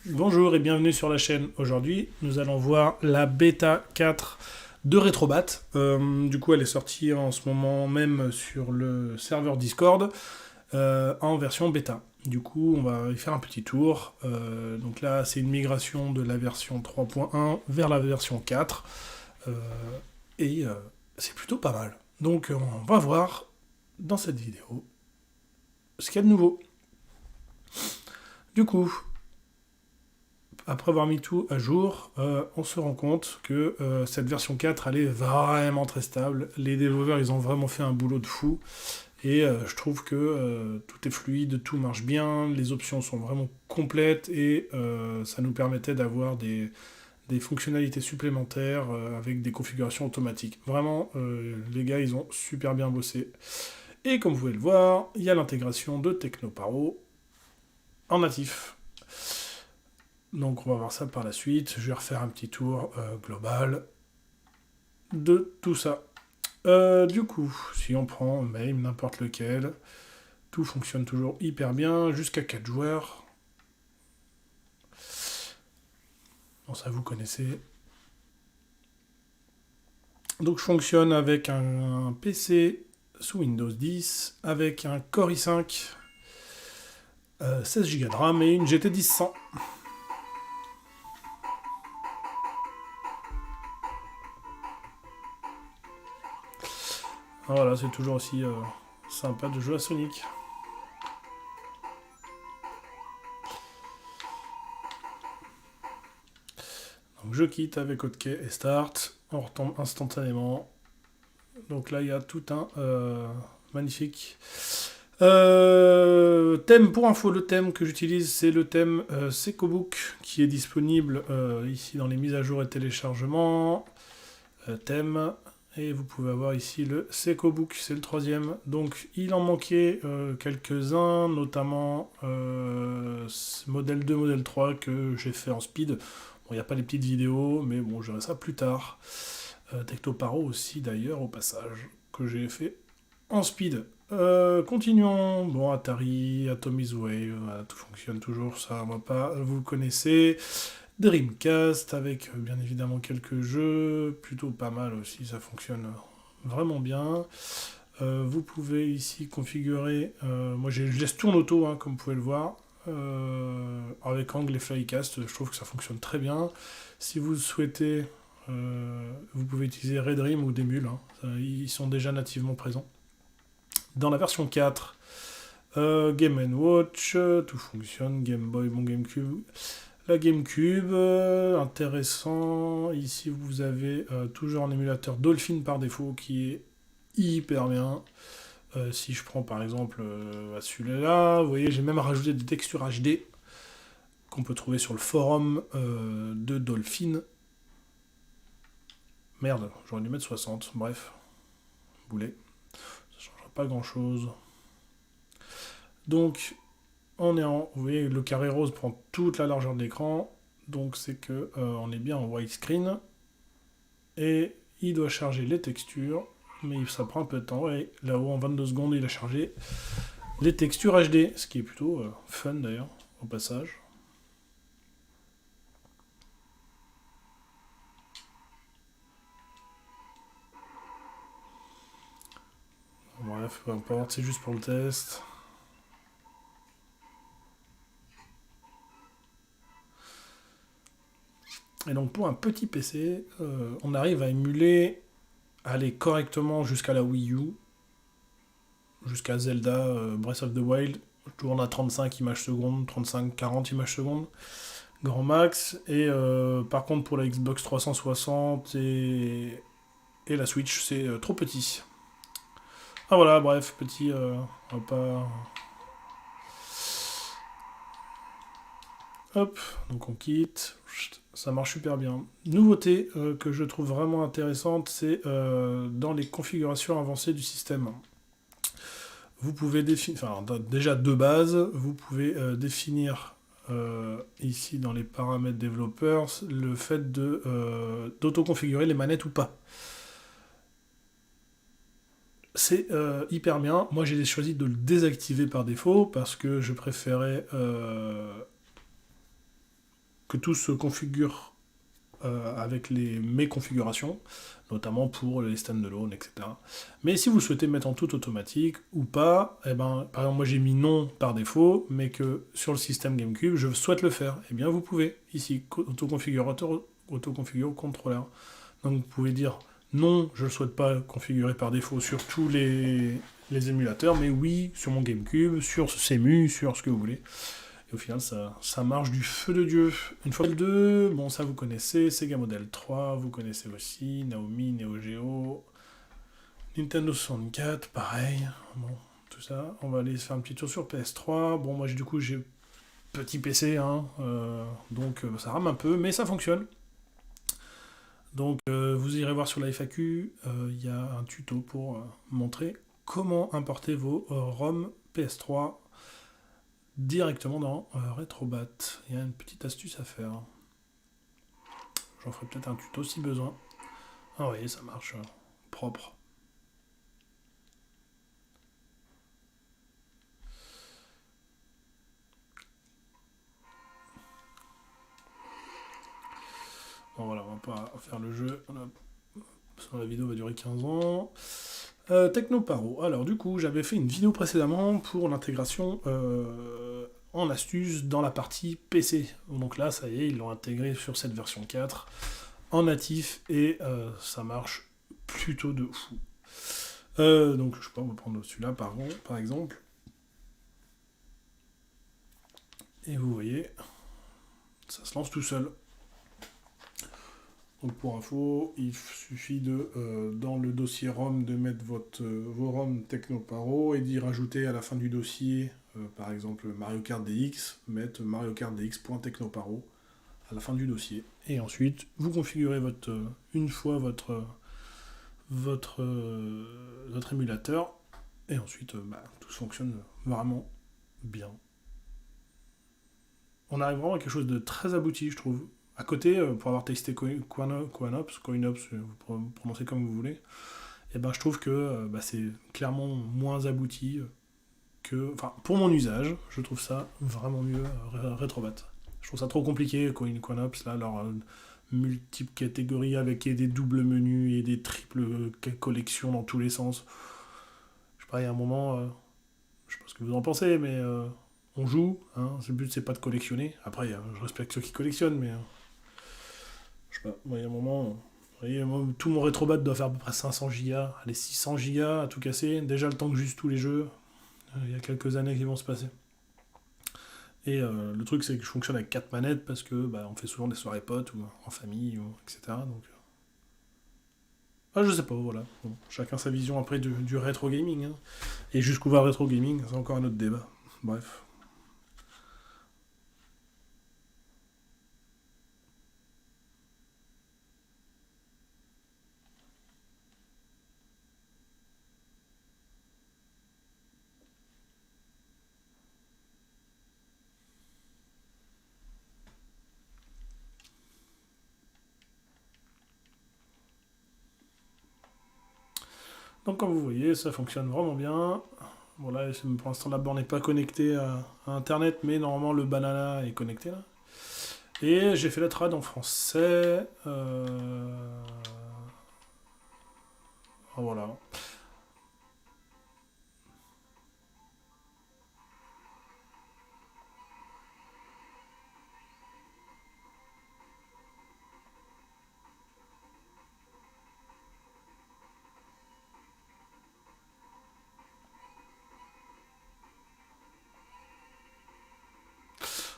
Bonjour et bienvenue sur la chaîne. Aujourd'hui, nous allons voir la bêta 4 de Retrobat. Du coup, elle est sortie en ce moment même sur le serveur Discord en version bêta. Du coup, on va y faire un petit tour. Donc là, c'est une migration de la version 3.1 vers la version 4. C'est plutôt pas mal. Donc, on va voir dans cette vidéo ce qu'il y a de nouveau. Du coup, après avoir mis tout à jour, on se rend compte que cette version 4, elle est vraiment très stable. Les développeurs, ils ont vraiment fait un boulot de fou. Et je trouve que tout est fluide, tout marche bien, les options sont vraiment complètes et ça nous permettait d'avoir des fonctionnalités supplémentaires avec des configurations automatiques. Vraiment, les gars, ils ont super bien bossé. Et comme vous pouvez le voir, il y a l'intégration de Technoparo en natif. Donc on va voir ça par la suite. Je vais refaire un petit tour global de tout ça. Du coup, si on prend même n'importe lequel, tout fonctionne toujours hyper bien, jusqu'à 4 joueurs. Bon, ça vous connaissez. Donc je fonctionne avec un PC sous Windows 10, avec un Core i5, 16 Go de RAM et une GT 1000. Voilà, c'est toujours aussi sympa de jouer à Sonic. Donc je quitte avec OK et Start. On retombe instantanément. Donc là, il y a tout un magnifique thème. Pour info, le thème que j'utilise, c'est le thème Secobook qui est disponible ici dans les mises à jour et téléchargements. Thème. Et vous pouvez avoir ici le Secobook, c'est le 3e. Donc il en manquait quelques-uns, notamment modèle 2, modèle 3 que j'ai fait en speed. Bon, il n'y a pas les petites vidéos, mais bon, je verrai ça plus tard. Technoparo aussi d'ailleurs au passage, que j'ai fait en speed. Continuons. Bon, Atari, Atomic Wave, voilà, tout fonctionne toujours, ça on va pas, vous le connaissez. Dreamcast avec bien évidemment quelques jeux, plutôt pas mal aussi, ça fonctionne vraiment bien. Vous pouvez ici configurer, moi je laisse tourne auto hein, comme vous pouvez le voir, avec Angle et Flycast, je trouve que ça fonctionne très bien. Si vous souhaitez, vous pouvez utiliser Redream ou Demule, hein, ils sont déjà nativement présents. Dans la version 4, Game & Watch, tout fonctionne, Game Boy, mon GameCube. La GameCube, intéressant. Ici, vous avez toujours un émulateur Dolphin par défaut qui est hyper bien. Si je prends par exemple celui-là, vous voyez, j'ai même rajouté des textures HD qu'on peut trouver sur le forum de Dolphin. Merde, j'aurais dû mettre 60. Bref, boulet. Ça ne changera pas grand-chose. Donc, vous voyez, le carré rose prend toute la largeur de l'écran, donc c'est que on est bien en widescreen, et il doit charger les textures, mais ça prend un peu de temps, et là-haut en 22 secondes il a chargé les textures HD, ce qui est plutôt fun d'ailleurs, au passage. Bref, peu importe, c'est juste pour le test. Et donc pour un petit PC, on arrive à émuler, aller correctement jusqu'à la Wii U, jusqu'à Zelda Breath of the Wild. Je tourne à 35 images secondes, 35-40 images secondes, grand max. Et par contre pour la Xbox 360 et la Switch, c'est trop petit. Ah voilà, bref, petit, on va pas... Hop, donc on quitte. Ça marche super bien. Nouveauté que je trouve vraiment intéressante, c'est dans les configurations avancées du système. Vous pouvez définir, enfin déjà de base, vous pouvez définir ici dans les paramètres développeurs le fait d'auto-configurer les manettes ou pas. c'est hyper bien. Moi, j'ai choisi de le désactiver par défaut parce que je préférais que tout se configure avec mes configurations, notamment pour les standalone, etc. Mais si vous souhaitez mettre en tout automatique ou pas, eh ben, par exemple, moi j'ai mis non par défaut, mais que sur le système GameCube, je souhaite le faire. Eh bien, vous pouvez, ici, autoconfigure contrôleur. Donc, vous pouvez dire non, je ne le souhaite pas configurer par défaut sur tous les émulateurs, mais oui, sur mon GameCube, sur CEMU, sur ce que vous voulez. Et au final, ça marche du feu de Dieu. Une fois le 2, bon, ça vous connaissez, Sega Model 3, vous connaissez aussi, Naomi, Neo Geo, Nintendo 64, pareil. Bon, tout ça. On va aller se faire un petit tour sur PS3. Bon, moi, j'ai petit PC, hein, donc ça rame un peu, mais ça fonctionne. Donc, vous irez voir sur la FAQ, il y a un tuto pour montrer comment importer vos ROM PS3 directement dans Retrobat. Il y a une petite astuce à faire. J'en ferai peut-être un tuto si besoin. Ah oui, ça marche propre. Bon voilà, on va pas faire le jeu. Parce que la vidéo va durer 15 ans. Technoparo. Alors du coup, j'avais fait une vidéo précédemment pour l'intégration en astuce dans la partie PC. Donc là, ça y est, ils l'ont intégré sur cette version 4 en natif et ça marche plutôt de fou. Donc je sais pas, on va prendre celui-là par exemple. Et vous voyez, ça se lance tout seul. Donc pour info, il suffit dans le dossier ROM de mettre vos ROM Technoparo et d'y rajouter à la fin du dossier, par exemple Mario Kart DX, mettre Mario Kart DX.technoparo à la fin du dossier. Et ensuite, vous configurez une fois votre émulateur et ensuite tout fonctionne vraiment bien. On arrive vraiment à quelque chose de très abouti, je trouve. À côté, pour avoir testé Coinops, vous prononcez comme vous voulez, et ben je trouve que c'est clairement moins abouti que. Enfin, pour mon usage, je trouve ça vraiment mieux Retrobat. Je trouve ça trop compliqué, Coinops, là, leur multiples catégories avec des doubles menus et des triples collections dans tous les sens. Je sais pas, il y a un moment, je sais pas ce que vous en pensez, mais on joue, hein, le but c'est pas de collectionner. Après, je respecte ceux qui collectionnent, mais je sais pas, moi, il y a un moment, vous voyez, moi, tout mon rétrobat doit faire à peu près 500 gigas, allez 600 gigas à tout casser. Déjà le temps que j'use tous les jeux, il y a quelques années qui vont se passer. Et le truc c'est que je fonctionne avec 4 manettes parce que on fait souvent des soirées potes ou en famille, etc. Donc, je sais pas, voilà. Bon, chacun sa vision après du rétro gaming. Hein. Et jusqu'où va le rétro gaming, c'est encore un autre débat. Bref. Donc comme vous voyez, ça fonctionne vraiment bien. Bon là, pour l'instant la borne n'est pas connectée à Internet, mais normalement le banana est connecté là. Et j'ai fait la trad en français. Voilà.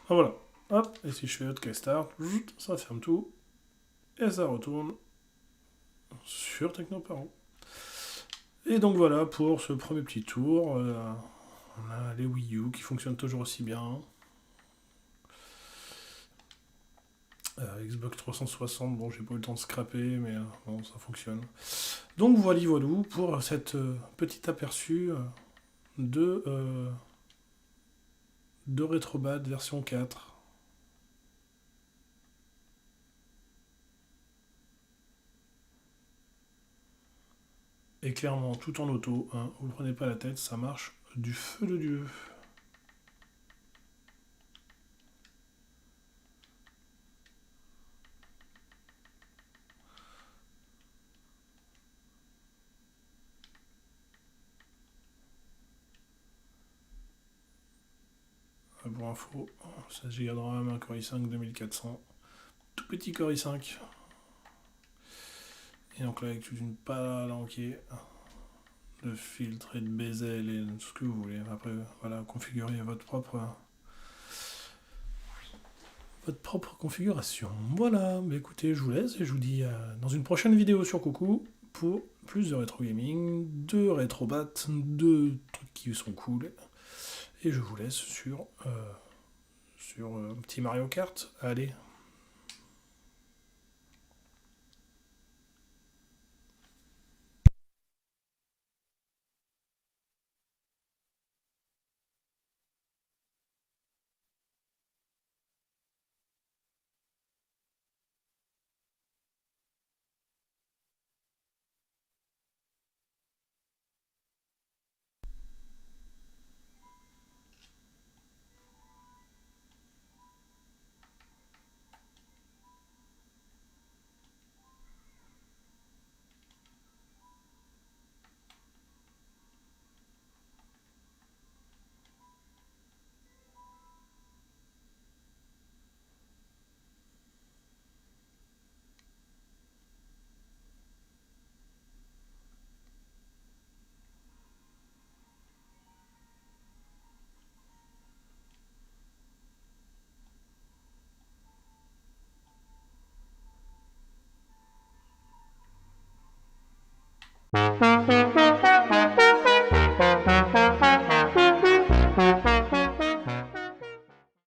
Voilà. Hop, et si je fais OK Start, ça ferme tout. Et ça retourne sur Technoparent. Et donc voilà pour ce premier petit tour. On a les Wii U qui fonctionnent toujours aussi bien. Xbox 360, bon, j'ai pas eu le temps de scraper, mais bon, ça fonctionne. Donc voilà, pour cette petit aperçu de Retrobat version 4. Et clairement, tout en auto, hein, vous ne prenez pas la tête, ça marche du feu de Dieu. Pour info, 16 Go de RAM, un Core i5 2400, tout petit Core i5. Et donc là, avec toute une palanquée de filtres et de bezel et tout ce que vous voulez. Après, voilà, configurez votre propre configuration. Voilà, mais écoutez, je vous laisse et je vous dis dans une prochaine vidéo sur Coucou pour plus de rétro gaming, de rétrobat, de trucs qui sont cool. Et je vous laisse sur un petit Mario Kart. Allez,